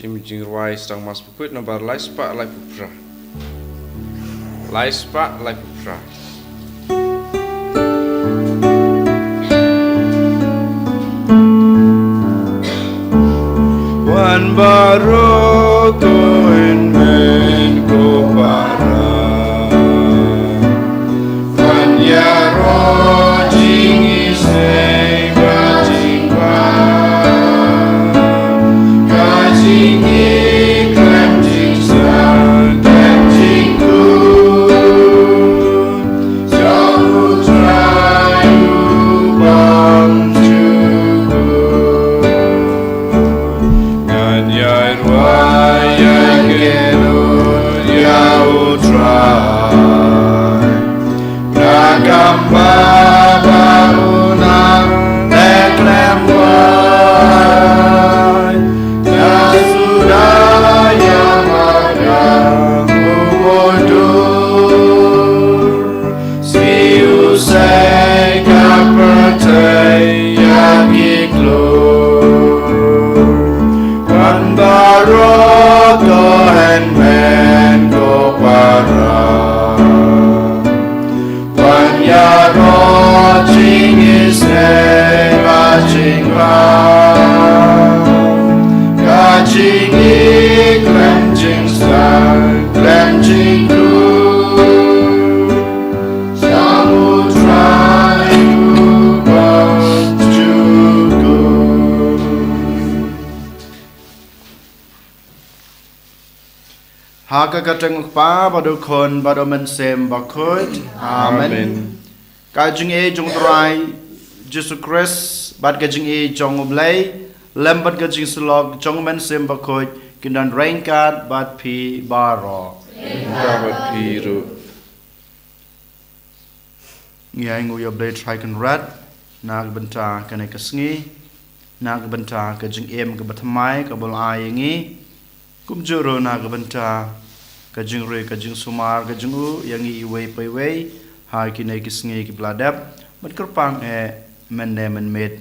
Chimjing Rai Stang Mas Bakhuid Nomor Lait-ïa Lai Putra. Lait-ïa Lai Putra. Wan baro koen men ko para. Wan yaro jing isne bajing ba. Kajing ikram jing san dan jing ku. Jamu trayu bang jugu. Ngan yai ruai yai gerun yau trai. Nakamba barunang teklem wai. Nasudah yang akan mundur. Si usai kapertai yang iklur. Wan baro kohen men ko para. Wan yaro jing isne bajing ba. Kajing ikram jing san klem jing ku. Samudra bang jugu. Haka kateng pa badu kon badu men sem Bakhuid. Amen. Kajing e jong trai Jesus Christ bad kajing e jong oblay lembat kajing slog jong men sem Bakhuid kindan rainkat bad pi baro. Dapat biru. Ngai ngu yo blay try kan rat nag benta kane ka Sngi nag benta kajing em ka batmai ka bol ai ngi kum juro nag benta kajing re kajing sumar kajing u yang i wei pai wei ha ki nei ki Sngi ki bladap mat kerpang e men ne men met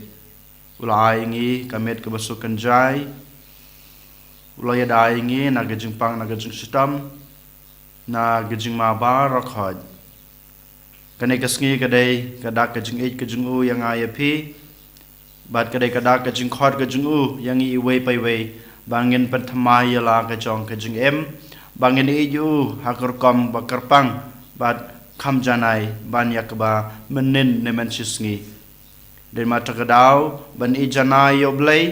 ulai ngi ka met ka basukan jai ulai dai ngi na kajing pang na kajing sitam na kajing ma ba rakhaj kane ka Sngi ka dei ka dak kajing e kajing u yang ai pi bat ka dei ka dak kajing khot kajing u yang i wei pai wei bangin pen thamai la ka jong kajing em bangin e yu hakor kom bakar pang bat kham janai ban yakba menin ne men Sngi den ma takadau ban i janai yo blai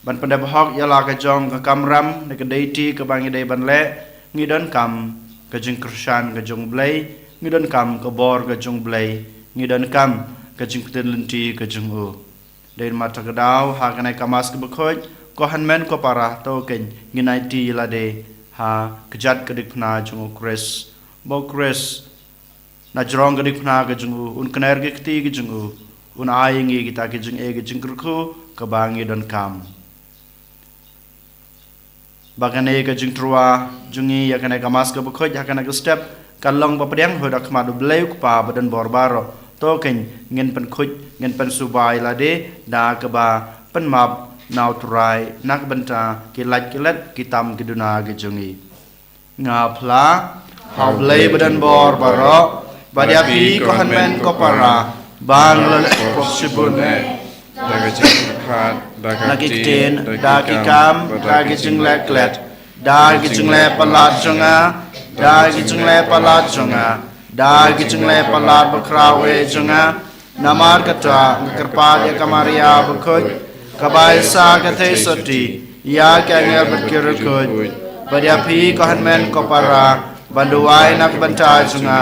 ban pandai bahok ya la ka jong ka kamram ne ka dei ti ka bangi dei ban le ngi don kam ka jing krishan ka jong blai ngi don kam ka bor ka jong blai ngi don kam ka jing pten lenti ka jong u den ma takadau ha ka nai kamas ka Bakhuid ko han men ko para to ken ngi nai ti la de ha kejat ka dik pna jong Chris bo Chris na jrong ka dik pna ka jong u un kner ge kti ka jong u un ai ngi kita ka jong e ka jing ku ka bangi don kam bagane ka jing trua jungi ya kana ka mas ka Bakhuid ya kana ka step kan long ba pedang hodak ma do bleu pa badan borbaro to ken ngin pen khuj ngin pen subai la de da ka ba pen map naw trai nak benta ki laj ki let ki tam ki duna ki jungi nga phla haw blei badan borbaro badia pi ko han men ko para bang le ko sibune Daga jing khat, daga nagi tin, tin dagi kam dagi jing le klet dagi jing le palat jonga dagi jing le palat jonga dagi jing le palat bakrawe jonga namar kata kerpa ya kamaria Bakhuid kabai sa kathe soti ya kanya berkirukut badia pi ko hanmen ko para banduai nak banta jonga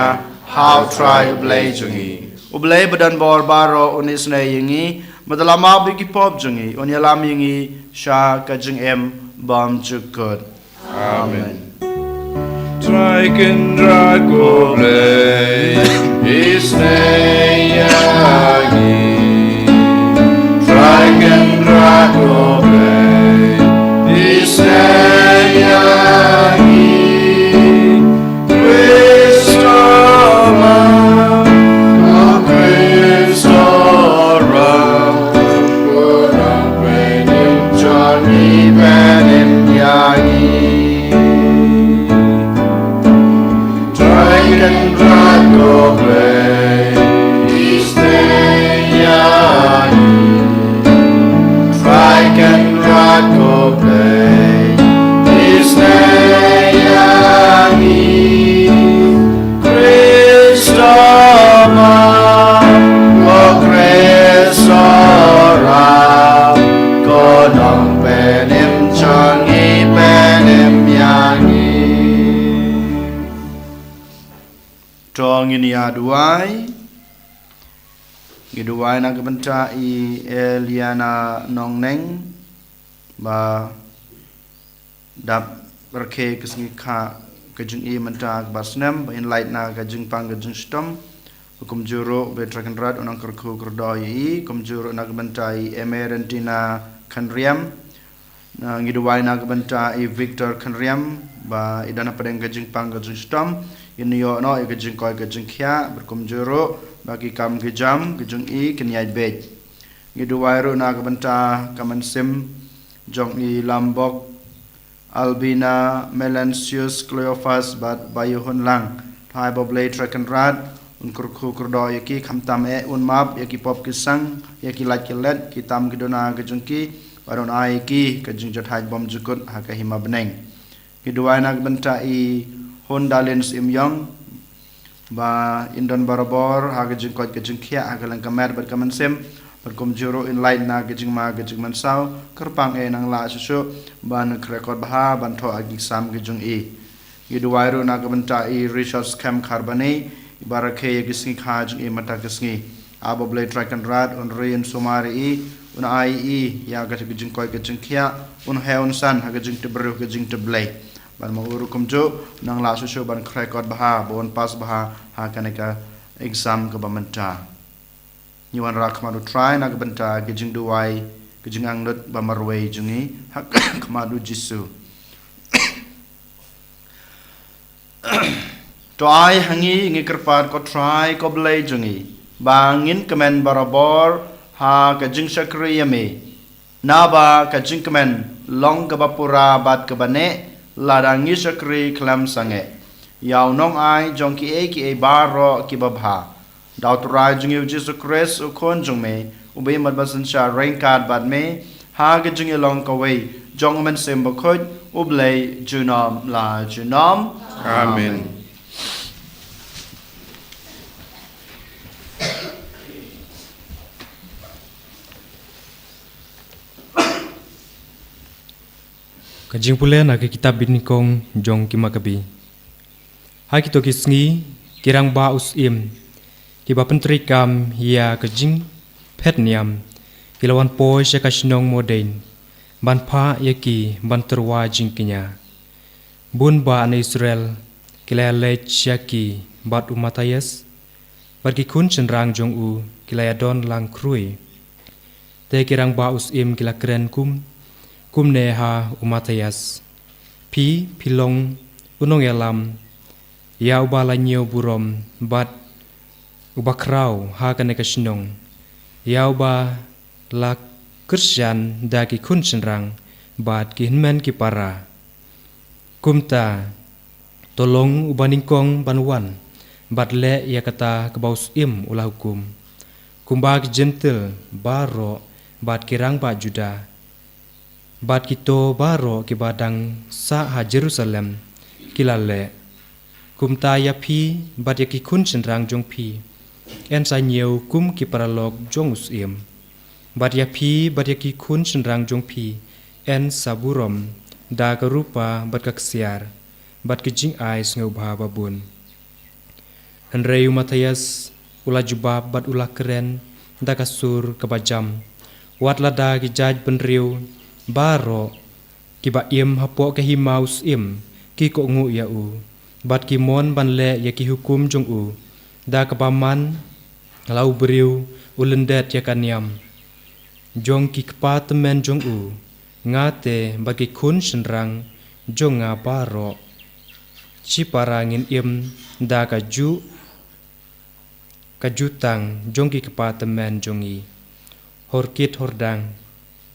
how try ublay jongi ublay badan bor baro unis na yingi madalama bigi pop jongi onyalam yingi sha kajing em bam chukut amen. Try can drag oblay isne yagi. Try can drag oblay isne yagi. Kristoma, oh Kristoma, put up in Johnny Ben in ya. duai giduai na kebenta I Eliana Nongneng ba dap berke kesngi ka kejung I menta basnem ba in light na kejung pang kejung stom hukum juro be trakan rat onang kerku kerdoi kum juro na kebenta I Emerentina Kanriam na giduai na kebenta I Victor Kanriam ba idana padeng kejung pang kejung stom ini yo no kejung koi kejung kya berkum juro bagi kam kejam kejung I kenyai bej giduai ro na kebenta kaman sim jong I Lambok Albina Melansius Cleophas bat bayuhun lang thai boblay trakan rat un kurku kurdo yaki khamtam map yaki pop kisang yaki lat kilet kitam kidona kejungki baron ai ki kejung jathai bom jukut ha kahima beneng kiduai nak benta I Honda Lens Imyong ba Indon Barabor ha kejung kot kejung khia ha kalang kamer bat kaman sem berkum juro in light na kejung ma kejung mansau kerpang nang la susu ban rekod baha ban tho agi sam kejung I giduai ro na kebenta I resource camp carbone ibarake yagisngi kha jung I mata kesngi abo blade track and rad on rain sumari I un ai I ya ga kejung koi kejung khia un heon san ha kejung te bru kejung te blade ban ma uru kumjo nang la susu ban rekod baha bon pas baha ha kaneka exam ke bamenta Yuan rak madu try na kebenta kejung duai kejung angdut bamarway jungi hak kemadu jisu to ai hangi ngi kerpat ko try ko blay jungi bangin kemen barabor ha kejung sakri yame naba kejung kemen long ke bapura bat ke bane ladangi sakri klam sange yaw nong ai jongki ki baro ki babha Daw turai jungi Jesu Christ ukon jung me ubay madbasan siya rain card bad me haga jungi long kaway jong man sim Bakhuid ublay junam la junam Amen. Kajing pula nak kitab binikong jong kimakabi. Hai kito kisngi kirang ba usim kiba pentrikam ya kajing pet niam kilawan poi sya kasnong modain ban pa yaki ban terwa jingkinya bun ba an Israel kila Lait-ïa ki bat umatayas bagi kun cenrang jong u kila don lang krui te kirang ba usim kila keren kum neha umatayas pi pilong unong yalam ya ubala nyo burom bat Ubakrau ha kaneka sinong yau ba la Christian dagi kun senrang bat ki hinmen ki para kumta tolong ubaningkong banwan bat le ya kata kebaus ulah hukum kumba ki gentle baro bat kirang ba juda bat kito baro ki badang sa ha Jerusalem kilale kumta ya pi bat ya ki kun senrang jong pi en sa nhiều kum ki paralog jong usim bat ya pi bat ya ki kun senrang jong pi en saburom da karupa bat kaksiar bat ki jing ais ngau ba babun henrei Matayas ula jubab bat ula keren da kasur kabajam wat lada ki jaj benriu baro ki ba im hapo ke himaus im ki ko ngu ya u bat ki mon ban le ya ki hukum jong u da kepaman lau beriu ulendet ya kaniam jong ki kepatemen jong u ngate bagi kun senrang jong ngaparo ci parangin im da kajutang jong ki kepatemen jongi horkit hordang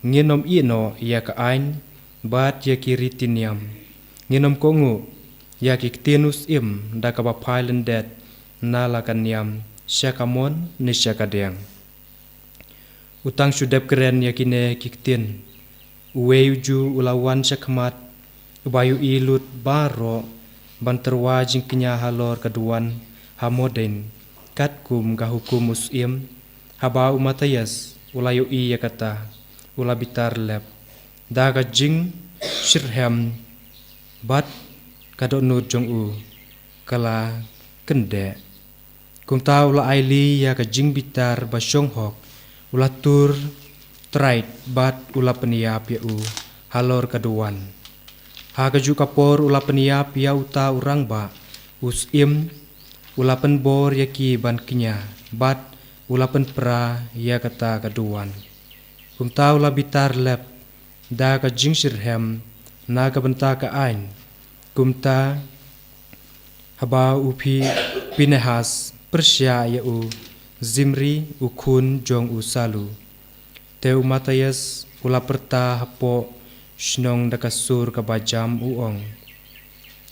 nginom ino ya ka ain bat ya ki ritiniam nginom kongu ya ki tinus im da ka bapailendet nala kaniam syakamon ni syakadeng utang sudep keren yakine kiktin uweuju ulawan syakmat ubayu ilut baro banterwa jingkinya halor keduan hamoden katkum gahukum musim haba umatayas ulayu i yakata ulabitar lep daga jing shirham bat kadonur jong u kala kende kum ta ula aili ya ka jing bitar ba syong hok ula tur trait bat ula peniap ya u halor kaduan ha ka ju kapor ula peniap ya uta urang ba us im ula pen bor ya ki ban kinya bat ula pen pra ya kata kaduan kum ta ula bitar lep da ka jing sirhem na ka benta ka ain kum ta haba upi pinehas persya ya u zimri ukun jong u salu teu matayas ula perta hapo shnong dakasur ka bajam uong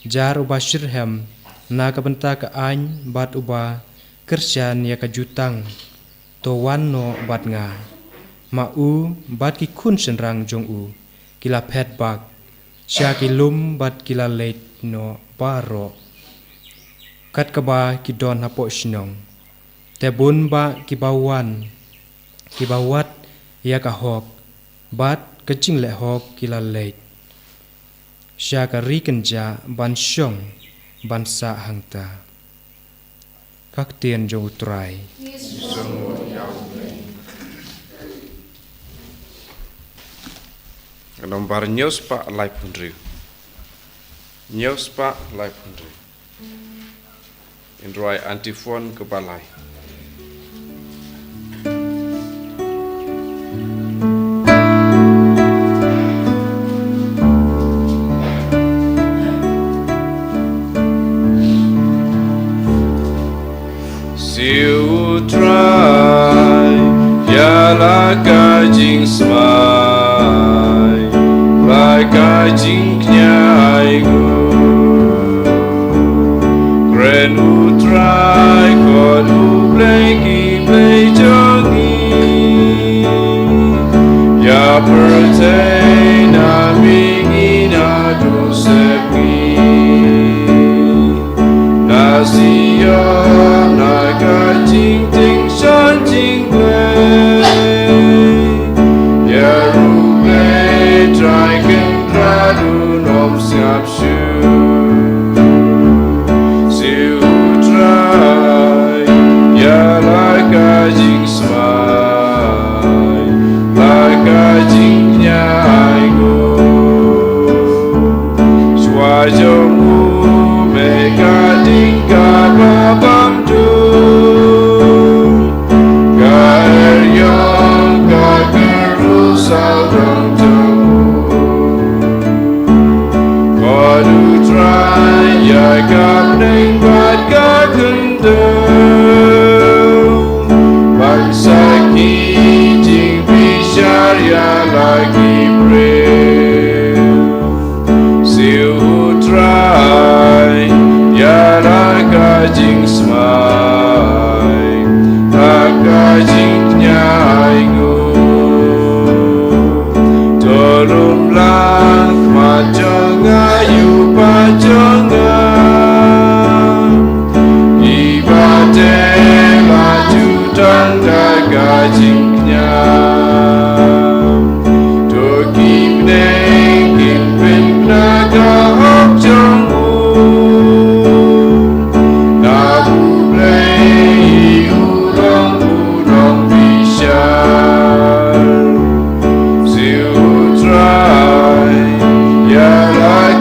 jar uba shirhem na ka benta ka ain bat uba kersyan ya ka jutang to wan no bat nga ma u bat ki kun senrang jong u kila pet bak sya ki lum bat kila leit no baro kat kaba ki don hapo shnong te bun ba ki bawat ya ka hok bat kecing le hok kila leit sya ka rikenja ban syong ban sa hangta kak tien jo utrai Nomor news pak live pundri. News pak live pundri. Indrai antifon ke Palei. Siu try ya la kajing smai la kajing nyai gu Grand u try kon u play ki play jongi ya pertain na mingi na do sepi na siya na kajing ting shan ting play ya ru play try can kradu nom siap shu siu try ya la kajing smai la kajing nyai go shwa jong u me ka ding ka ba bam du ka er yong ka keru sao dong dong ko du try ya ka neng bat ka kendeng bangsa ki jing bishar ya lagi brave siu try ya la kajing smai la kajing nyai gu tolong lang macang ayu pajangan ibate maju tangga kajing nyai toki neng kimpin naga hok jong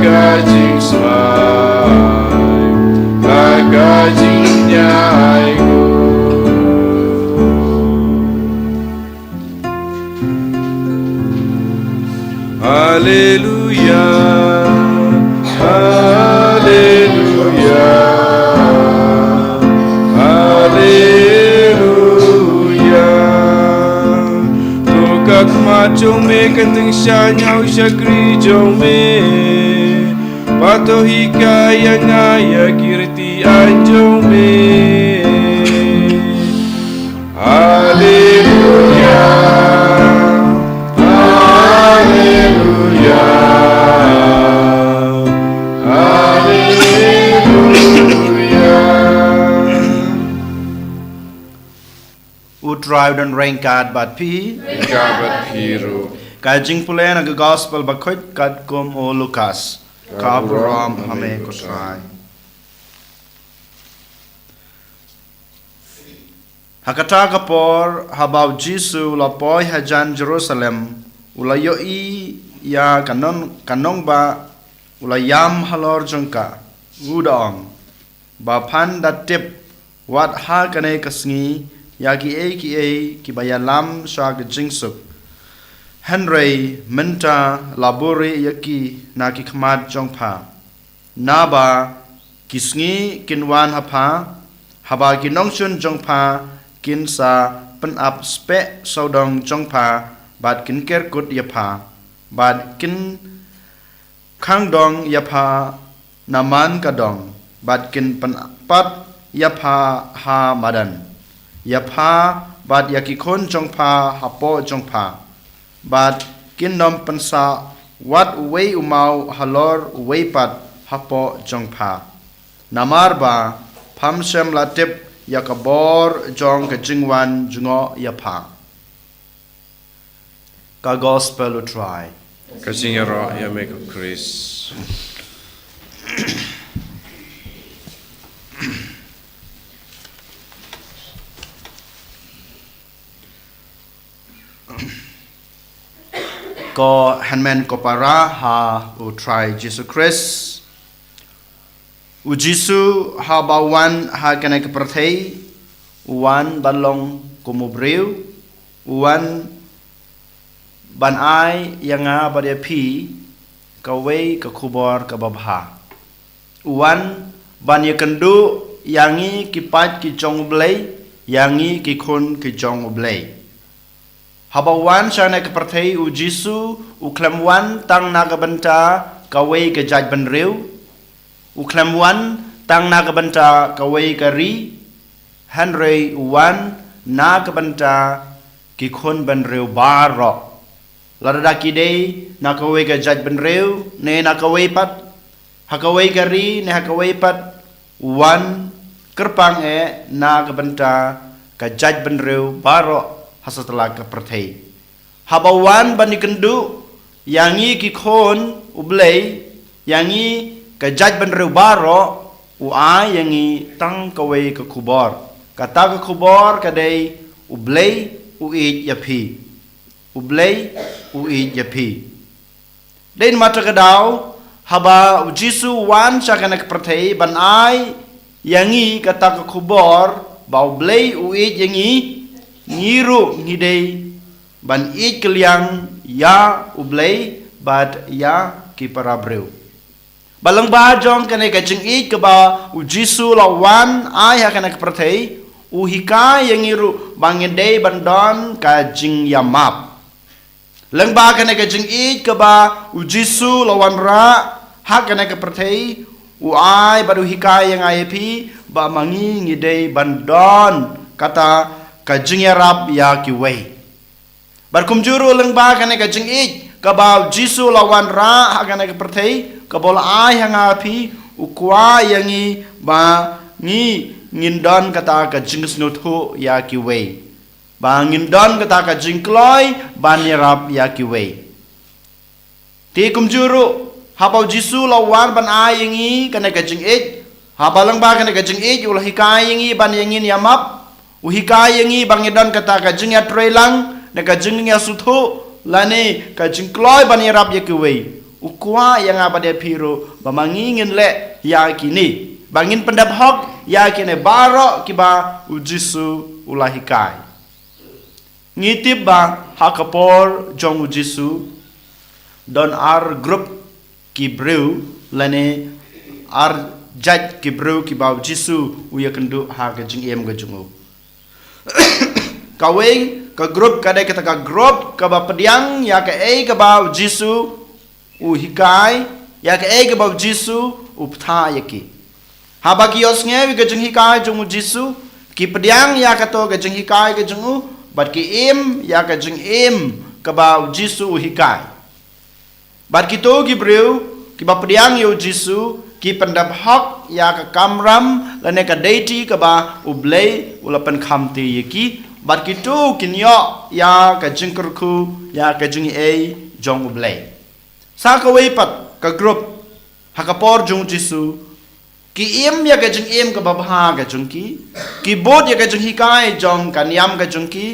kajing smai la kajing nyai gu Hallelujah Hallelujah Hallelujah Tukak macong me kenting sya nyau syakri jong me Pato hikaya ngaya kirti anjong me Hallelujah Hallelujah Hallelujah utrai dan rengkat bat pi Gabat Piru kajing pulen ag gospel Bakhuid kat kum o Lukas Kabram hame kutrai Hakata kapor habau Jisu lapoi hajan Jerusalem ulayoi ya kanong ba ulayam halor jongka udong ba pan datip wat ha kanai kasngi ya ki ki bayalam sha jingsuk Henry minta labore yaki na ki khmat jongpha naba kisngi kinwan hapa haba kinongchun jongpha kinsa penap spe saudong jongpha bad kin kerkut yapha bad kin khangdong yapha naman kadong bad kin penpat yapha ha madan yapha bad yakikon jongpha hapo jongpha bad kin nom pensa wat wei umau halor wei pat hapo jongpha namar ba phamsem latip yakabor jong ka jingwan jungo yapha ka gospel try Kasing yaro ya make of Chris. ko hanmen ko para ha u try Jesus Christ u Jisu ha bawan ha kana ke perthei wan balong kumubreu wan ban ai yanga badia pi ka wei ka khubor ka babha wan ban yakandu yangi ki pat ki chong blei yangi ki khun ki chong blei habawan sana ke perthei u Jisu u klamwan tang naga banta ka wei ka jaj ban reu u klamwan tang naga banta ka wei ka ri Henry wan naga banta ki khun ban reu baro larda ki dei na ka wei ka jaj ban reu ne na ka wei pat ha ka wei ka ri ne ha ka wei pat wan kerpang naga banta ka jaj ban reu baro hasetelah ke perthei habawan bani kendu yangi ki khon ublei yangi ka jaj ban reu baro u a yangi tang ka wei ka khubor kata ka khubor ka dei ublei u i yapi ublei u i yapi den mata ka daw haba u Jisu wan sa kana ka perthei ban ai yangi kata ka khubor ba ublei u i yangi ngiru ngidei ban ik keliang ya ublei bad ya ki parabreu balang ba jong kane ka jing ik ka ba u Jisu lawan ai ha kana ka perthei u hika yang ngiru bangedei bandon ka jing yamap lang ba kane ka jing ik ka ba u Jisu lawan ra ha kana ka perthei u ai badu hika yang ai pi ba mangi ngidei bandon kata kajing yarap ya ki wei barkum juru leng ba kana kajing ik kabau Jisu lawan ra kana ka perthei kabol ai hanga phi ukwa yangi ba ngi ngindon kata kajing snuthu ya ki wei ba ngindon kata kajing kloi ban yarap ya ki wei ti kum juru habau Jisu lawan ban ai yangi kana kajing ik habalang ba kana kajing ik ulah hikai yangi ban yangin yamap uhika yangi bangedon kata ka jing ya trelang na ka jing ya suthu lani ka jing kloi bani rap ya kiwei ukwa yang abade piro bamangingin le ya kini bangin pendap hok ya kine baro kiba u Jisu ulahikai ngitip ba hakapor jong u Jisu don ar group kibreu lani ar jaj kibreu kiba u Jisu u yakendu ha ka jing em ga jungu kawing ka grup kadai kata ka grup ka ba pediang ya ka ka ba Jisu u hikai ya ka ka ba Jisu u ptha yaki haba ki osnge wi ka jing hikai jung Jisu ki pediang ya ka to ka jing hikai ka jung u bat ki im ya ka jing im ka ba Jisu u hikai bat ki to ki breu ki ba pediang yo Jisu ki pendap hak ya ka kamram lane ka deity ka ba ublei ulapan khamti yaki bat kitu kinyo ya ka jingkurku ya ka jingi jong ublei sa ka wei pat ka group hakapor jong Jisu ki im ya ka jing im ka babha ka jung ki bod ya ka jing hikai jong kan yam ka jung ki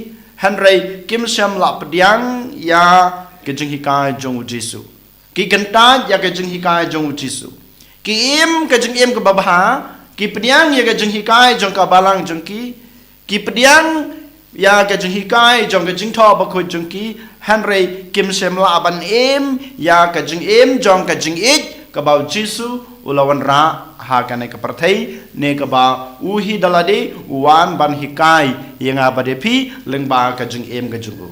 hanrei kim sham la pdiang ya ka jing hikai jong jisu ki kanta ya ka jing hikai jong jisu ki im ka jing im ka babha ki pdiang ya ka jing hikai jong ka balang jong ki pdiang ya ka jing hikai jong ka jing tho Bakhuid jong ki hanrei kim sham la ban im ya ka jing im jong ka jing it ka bau jisu ulawan ra ha kane ka parthei ne ka ba uhi dalade wan ban hikai yenga bade phi lengba ka jing em ka jungu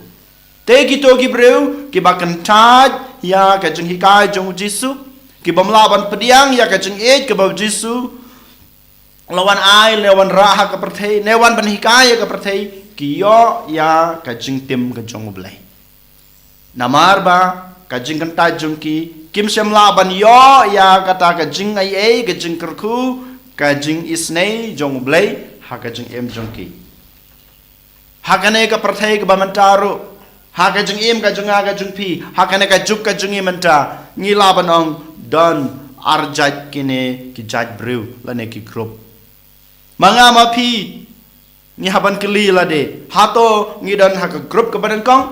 te ki to ki breu ki ba kan taj ya ka jing hikai jong jisu ki bamla ban pediang ya ka jing e ka ba jisu lawan ai lawan ra ha ka parthei ne wan ban hikai ka parthei ki yo ya ka jing tim ka jong blai namar ba ka jing kan taj jong ki kim semla ban yo ya kata ka jing ai ka jing kerku ka jing isnei jong blai ha ka jing em jong ki ha kane ka parthai ka bamantaru ha ka jing em ka junga ka jung pi ha kane ka juk ka jungi manta ngi la ban ong don arjat kine ki jaj brew la ne ki group manga ma pi ngi haban kli la de ha to ngi don ha ka group ka ban kong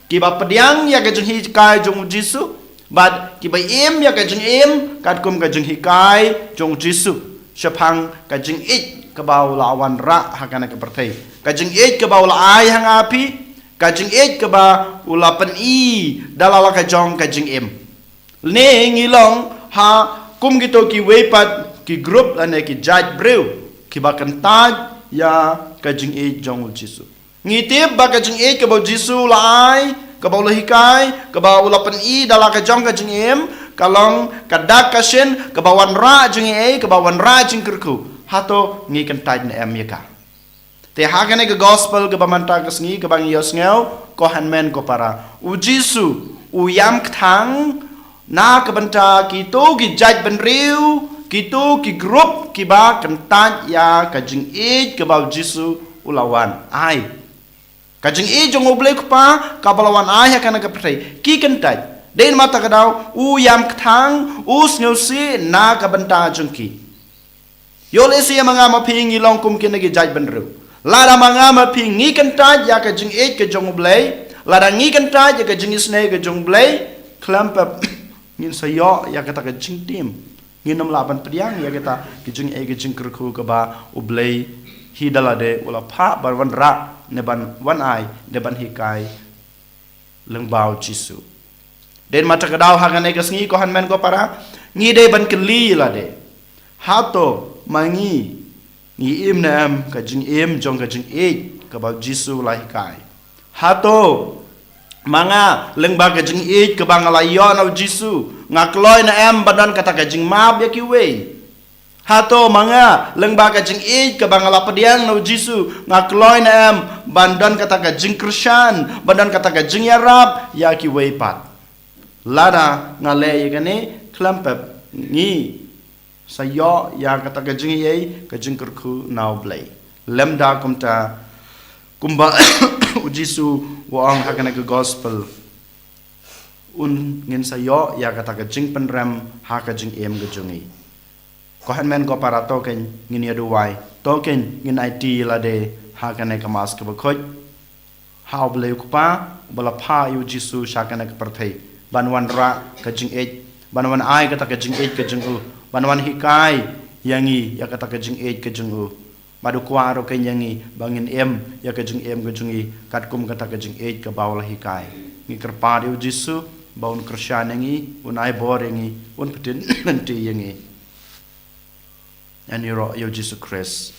ki ba pediang ya ka jung hi kai jong jisu but ki bai em ya ka jing em kat kum ka jing hikai jong jisu shapang ka jing it ka bau la wan ra ha kana ka parthei ka jing it ka bau la ai hang api ka jing it ka ba ula pen i dalala ka jong ka jing em ne ngilong ha kum gitu ki wepat ki group la ne ki jaj brew ki ba kan taj ya ka jing it jong jisu ngitip ba ka jing it ka bau jisu la ai ka bau la hikai ka bau la pen i dala ka jong ka jing em kalong ka dak ka shen ka bawan ra jing e ka bawan ra jing kerku hato ngi kan taj na em yaka te ha ka ne ka gospel ka bamanta ka sngi ka bang yos ngeu ko hanmen ko para u jisu u yam kthang na ka banta ki to ki jaj ban riu ki to ki group ki ba kan taj ya ka jing e ka bau jisu ulawan ai ka jing e jong oblek pa ka balawan ai ha kana ka prei ki kan taj den mata ka dau u yam kthang u sneu si na ka banta jong ki yo le si manga ma phi ngi long kum kin gi jaj ban ru la da manga ma phi ngi kan taj ya ka jing e ka jong oblei la da ngi kan taj ya ka jing isne ka jong oblei klam pa ngin sa yo ya ka ta ka jing tim ngin nam la ban priang ya ka ta ki jing e ka jing kerku ka ba oblei hi dala de wala pha ban wan ra ne ban wan ai ne ban hikai leng bau jisu den mata ka dau ha ka ne ka sngi ko han men ko para ngi de ban kli la de ha to mangi ngi im na am ka jing im jong ka jing e ka bau jisu la hikai ha to manga leng ba ka jing e ka bang la yo na jisu ngakloi na am badan kata ka jing mab ya ki we hato manga leng ba ka jing e ka bangala padiang no jisu ngakloi na am bandan kata ka jing krishan bandan kata ka jing yarab ya ki wei pat lada ngale ye kane klampep ngi sayo ya kata ka jing ye ka jing kurku now blay lemda kumta kumba jisu waang hakana ka gospel un ngin sayo ya kata ka jing penram ha ka jing em ga jungi ko han men ko para token ngin ya duwai token ngin IT la de ha kana ka mas ka Bakhuid how ble ku pa bala pha yu jisu sha kana ka parthei banwan ra ka jing e banwan ai ka ta ka jing e ka jing u banwan hikai yangi ya ka ta ka jing e ka jing u madu kwa ro ka yangi bangin em ya ka jing em ka jungi kat kum ka ta ka jing e ka bawla hikai ngi kerpa yu jisu baun krishan yangi un ai bor yangi un petin nanti yangi and your Jesus Christ.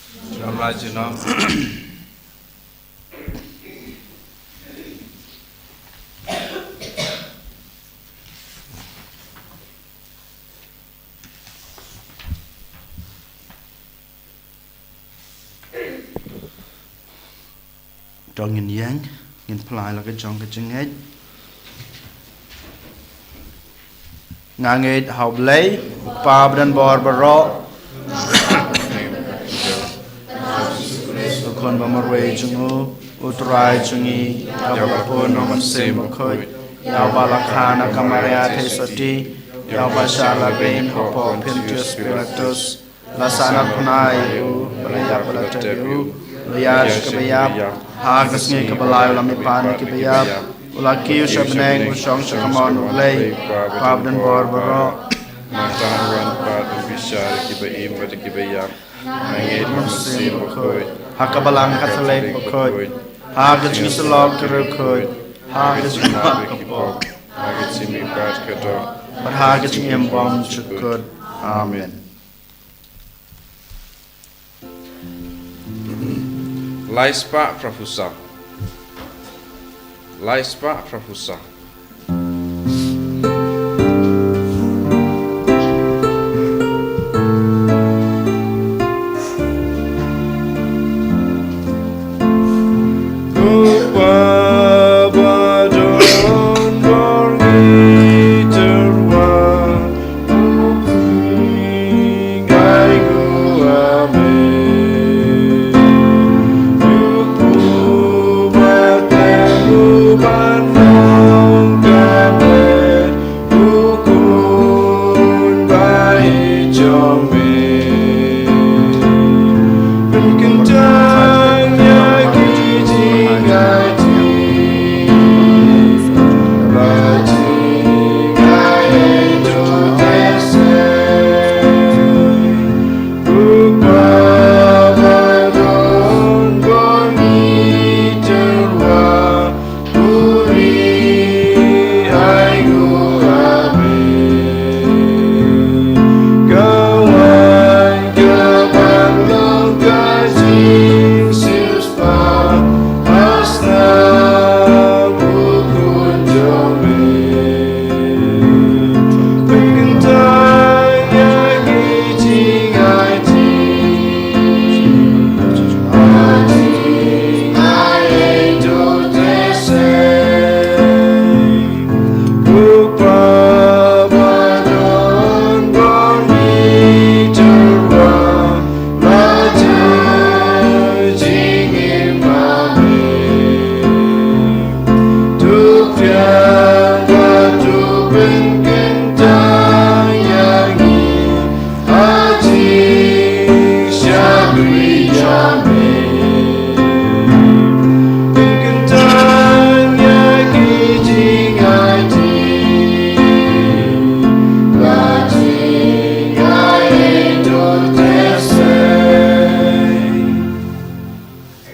Trong nhìn yang, nhìn Palei là cái trong cái chân hết. Ngang hết học lấy, pa bên bờ bờ kon bamarwe jungu utrai jungi yabapo noman se Bakhuid yabalakana kamaria tesati yabashala green hopo pintus spiritus Lasana punai balaya balatayu Layash kabayap Hagas ngay kabalay ulamipan kibayap Ulakiyo siya beneng usyong siya kamon ulay Pabdan barbaro Matawan pat bishar kibaim pada kibayap Mangit masin Bakhuid Hakabalang katalay Bakhuid Hagas ngay salog karukhuid Hagas ngay makapok Hagat simi pat kato Hagas ngay embom chukud Amen. Laispa Prafusa Laispa Prafusa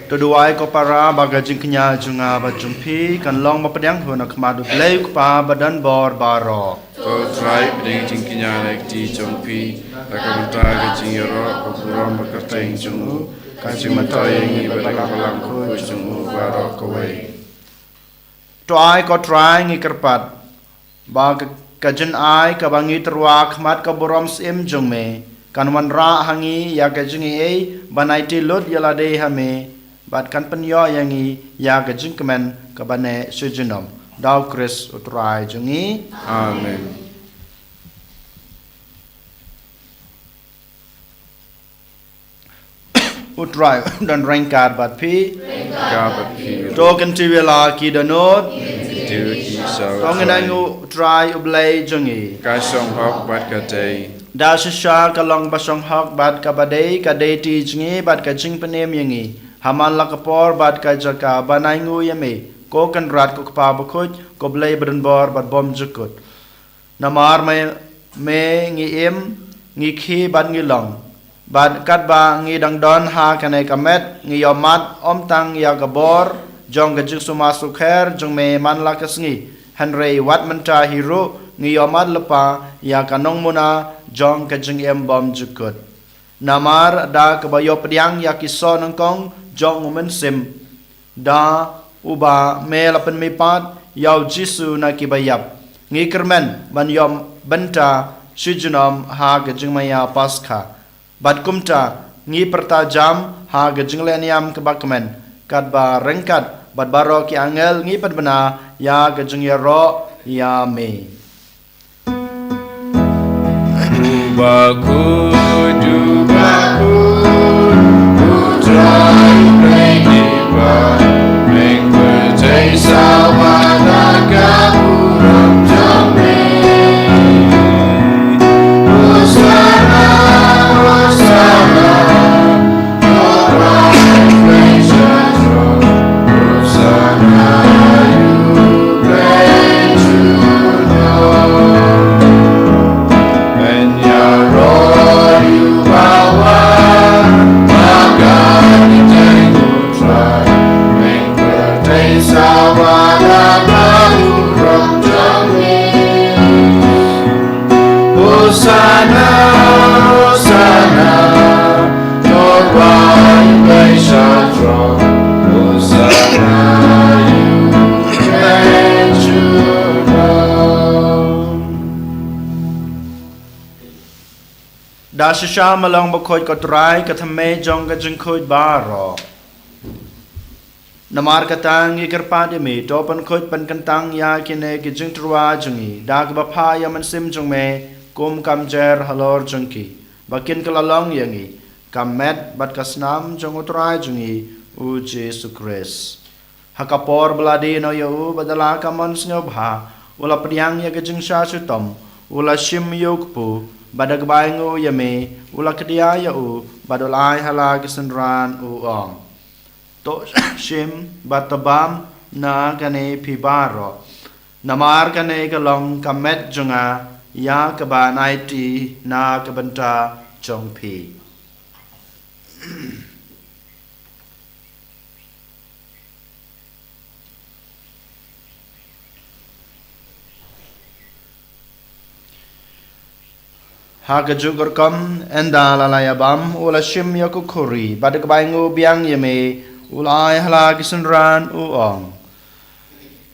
Tuduai ko para bagajing kenya junga bajumpi kan long mapadang huna kemadu blay pa badan bor baro. Kau try peding jingkinya naik di jompi Laka mentah kajing yoro Kukuram berkerteng jungu Kajing mentah yang ibadah kabalangku jungu baro kawai Tuai ko try ngikerpat Bag kajen ai kabangi terwak mat kaburam sim jungme Kan wanra hangi ya kajing ei banaiti lut yalade hame Bat kan penyo yangi ya kajing kemen kabane sujunom Dau Chris utrai jungi Amen Utrai dan rengkat bat pi Kabat pi Token tiwila ki danot Diu kisau Tongenangu utrai ublay jungi Kasong hok bat katay Da shisha kalong basong hok bat kabadei kadei ti jungi bat kajing penem yangi Haman lakapor bat kajaka banangu yame ko kan rat ko pa bakut ko blay badan bor bat bom jukut Namar me ngi im ngi khi bat ngi long Bat kat ba ngi dang don ha kanai kamet ngi yomat om tang ya gabor jong gajik sumasuk her jong me man lakas ngi Henry wat menta hero ngi yomat lepa ya kanong muna jong kajing em bom jukut Namar da kabayo pediang ya kiso nangkong jong umen sim da uba me lapen me pat yau jisu na kibayap ngi kermen ban yom benta sujunam ha gajing maya paskha Bad kumta ngi pertajam ha gajing leniam kebakmen kad ba rengkat bad baro ki angel ngi padbana ya gajing ya ro ya me Bakhuid Utrai Predipa Mengpercaya sawana kaburam jame Usana Sawada Bahuram Jami Hosanna Hosanna Norban Vaishadra Hosanna Dasha Malong Bakhuid Kotrai Katame Jonga Jinkoid Baro Namar Katang Yikarpadimi Topan Koid Pankantang Yakine Gijintrua Jungi Dagbapa Yaman Sim Jungme Kum Kamjer Halor Junki Bakin Kalalong Yangi Kamet Batkasnam Jongutrai Jungi Uji Sukres Hakapor Bladi no Yu Badala Kamon Snobha Ula Priang Yakajing Shashutom Ula Shim Yukpu Badagbaingu Yame Ula Kadia Yu Badulai Halagisanran Uong To Shim Batabam Na Kane Pibaro Namar Kane Kalong Kamet Junga Ya Kaban IT Na Kabanta Jongpi Hagajugurkam enda lalayabam ula shim yakukuri badagbaingu biang yame ulai halagisanran uong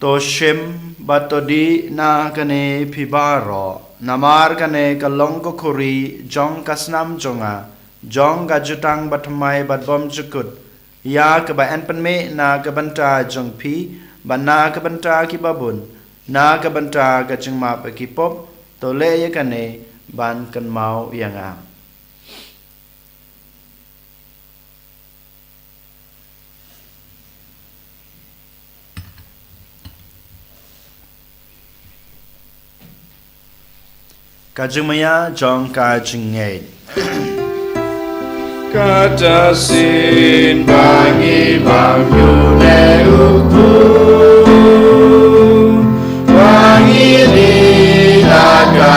to shim batodi na kane pibaro namar kane kalong kukuri jong kasnam jonga jong gajutang batmai batbom jukut ya kebaen penme na kebanta jongpi bana kebanta kibabun na kebanta gajingma pakipop to le yakane ban kan mau yang am Kajumaya jong kajingai Katasin bangi bangyu ne upu Bangi dilakane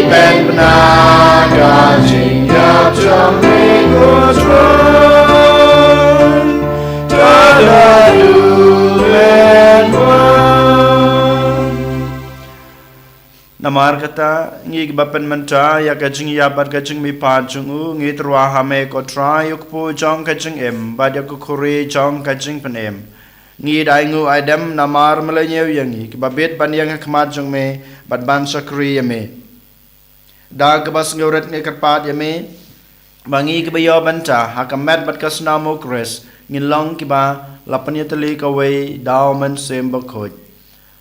Ben Naga Jingya Jambi Gotron Tada Du Ben Namar kata ngi bapen menta ya kajing ya bad kajing mi pa jungu ngi trwa hame ko try yukpu jong kajing em bad ya kukuri jong kajing penem ngi dai ngu aidam namar melenyew yangi kibabet ban yang khmat jong me bad ban sakri yame Da kebas ngeuret nge kerpat yame bangi kebayo banta hakamet bat kasnamo kres ngilong kiba lapanya teli kawai dauman sem Bakhuid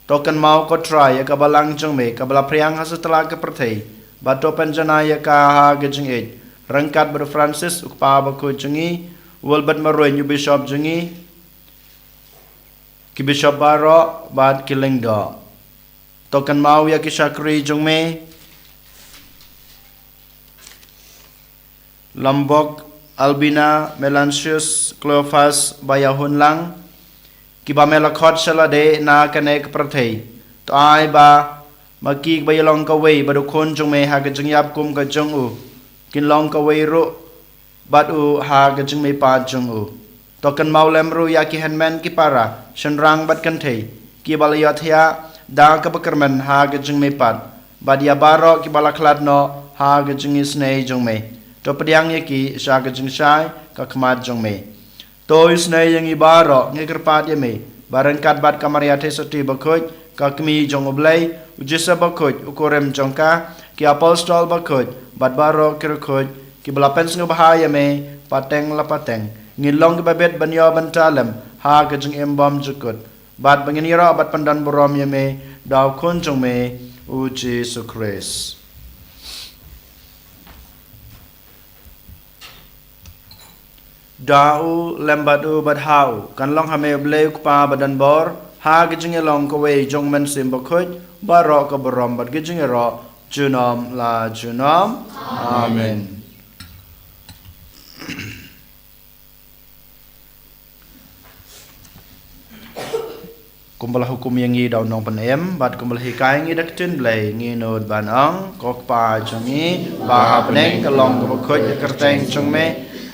tokan mau ko try kabalang jongme kabala priang hasutla ke perthei bato penjana ya ka ha gejing ej rangkat ber Francis ukpa Bakhuid jungi wolbat maroi new bishop jungi ki bishop baro bad kilingdo tokan mau ya ki shakri jongme Lombok, Albina, Melansius, Cleophas, Bayahun lang, kiba melakot salade na kanek prathei. To ai ba makik bayalong kaway badukon jong me hagajing yap kum kajong u. Kinlong kaway ru bad u hagajing me pa jong u. Tokan maulem ru yaki henmen kipara shenrang bad kantei. Kibalayot ya da kapakermen hagajing me pad. Bad ya baro kibalaklat no hagajing isnei jong me. To pediang yaki syaga jeng syai ka khmat jong me to isnai yang ibaro ngekerpat yame barangkat bat kamariate soti Bakhuid ka kmi jong oblai ujisa Bakhuid ukorem jongka ki apostol Bakhuid bat baro kirkhuid ki belapen sng bahaya me pateng la pateng ngilong ki babet banyo bantalem ha ka jeng embom jukut bat banginira bat pandan borom yame daw kun jong me uji sukres Dau lembadu badhau kan long hame bleu pa badan bor ha gijing long ko we jong men sim Bakhuid baro ko borom bad gijing ro junom la junom amen kumbala hukum yang ngi daw nong panem bad kumbala hikai ngi daktin blai ngi nod ban ang kok pa jongi ba hapneng kalong ko Bakhuid kerteng jong me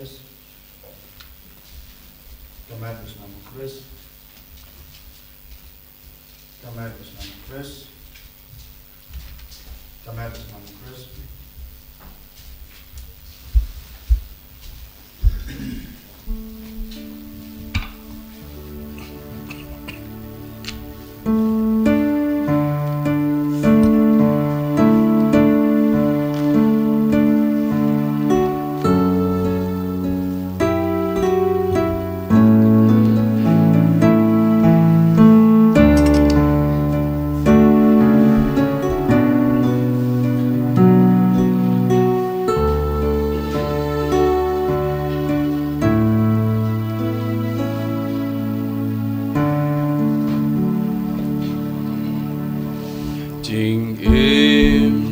Chris. Tomatos nama Chris. Tomatos nama Chris. Tomatos nama Chris.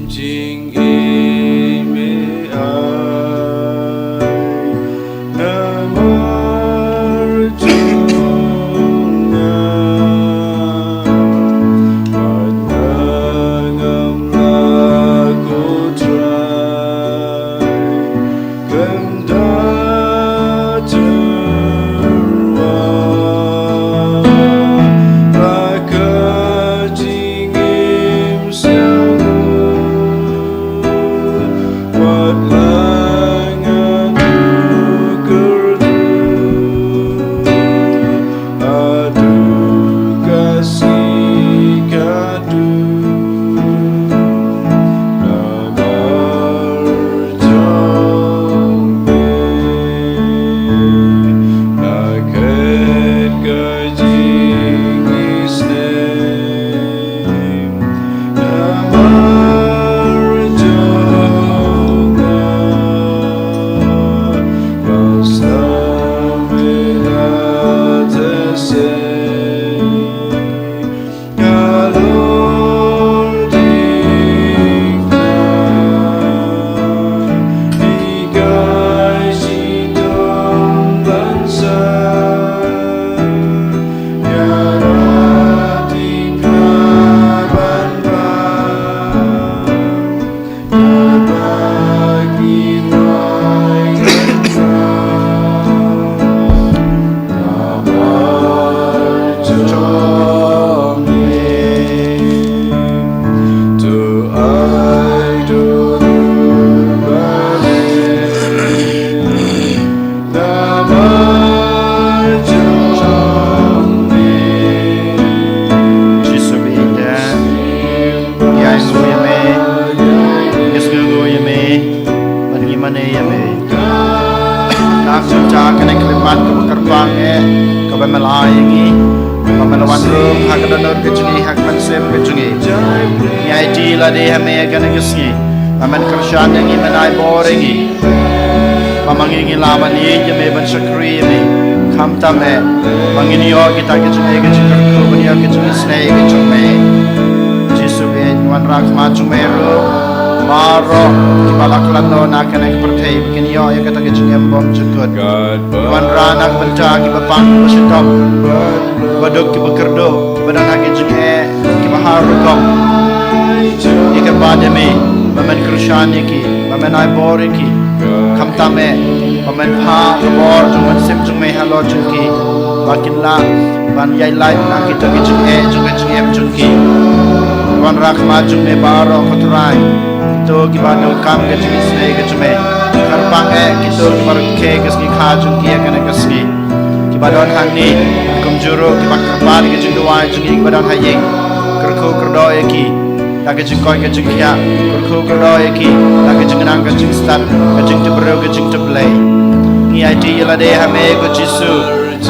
Jing im me ai namar junga padangam laku trai kenda terwa raka jing im Palei pemelawan rum hak donor kejungi hak mansem kejungi nyai di lade hame gana gesngi aman kershan yang imanai borengi pamangingi lawan ye jeme ban sakri me khamta me mangini yo kita kejungi kejungi bania kejungi snai kejungi jisu be wan rak ma jumero maro balaklan no nakane perthai begini yo ya kata kejungi bom jukut wan ranak benta ki bapang besitom badok ki bekerdo badan hake junge ki baharu kom ikan badame mamen krishani ki mamen ai bori ki khamtame mamen pha kabor juman sim jungme halo jungki bakin la ban yai lai na ki to ki junge jungki wan rak ma junge baro khotrai to ki bado kam ke jungi snai ke jume karpang ki to ki bar ke ki kha jungki kana kasni ki badon hani juru ki bakar ki jung dua jung ik badan hayeng kerko kerdo eki ta ke jung koi ke jung ya kerko kerdo eki ta ke jung nang ke jung stat ke jung te bro ke jung te Palei ni IT yala de hame ko jisu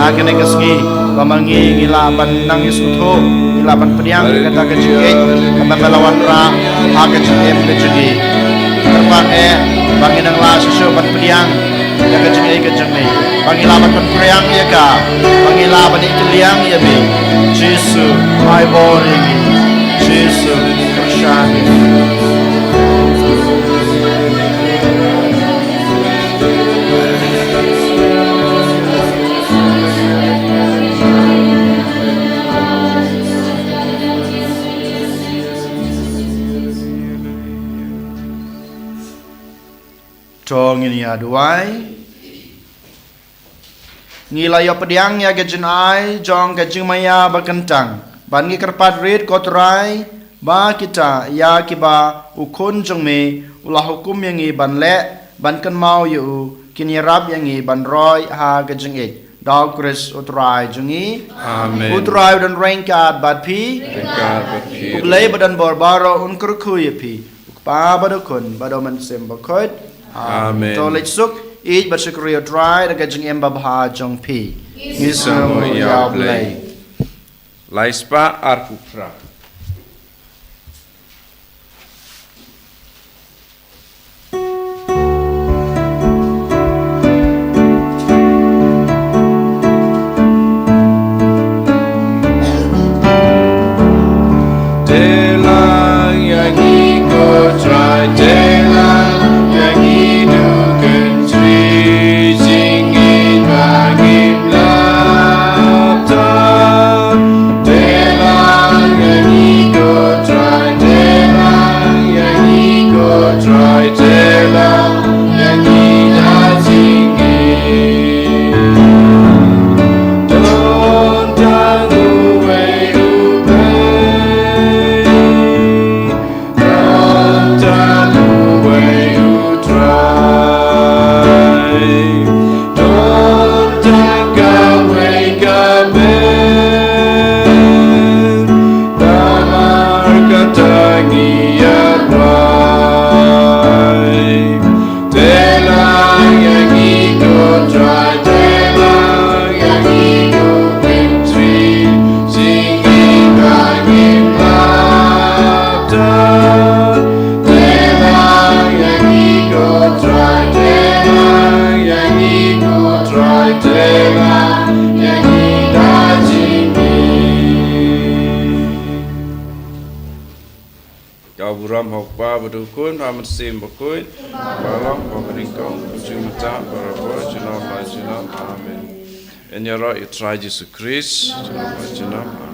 agane ke ski pamangi ngila ban nang isutho ngila ban priang ke ta ke jung ek kama melawan ra ha ke jung em ke jung i terbang bangin nang la susu ban priang ya ke jung ek ke jung ni Pangilaban penpriang ya ka, pangilaban ikliang ya be, Jesu, my body, Jesu, Krishani. Tong ini aduai. ngila yo pediang ya gejin ai jong gejing maya bakentang ban ngi kerpat rit kotrai ba kita ya kiba ukun jong me ulah hukum yang ngi ban le ban kan mau yu kini rab yang ngi ban roi ha gejing it dog kris utrai jongi Amen. utrai dan rengkat bat pi Dekat berkir. uklei badan borbaro un kurkuy pi pa badukun badoman sem bakhoid Amen. tolik suk each but secure try the gajing emba bha jong pi Isamo ya Palei. Laispa arkupra. Delang yang ikut try delang yang hidup kentri singin bagi laptop delang yang ikut try delang yang ikut try delang yang hidup tinggi don't tang away Kau buram hokpa berdukun, paman sim Bakhuid, balong pemeringkong, ujung mata, berapa jenam, amen. Enyara itrai Yesus Kristus, jenam.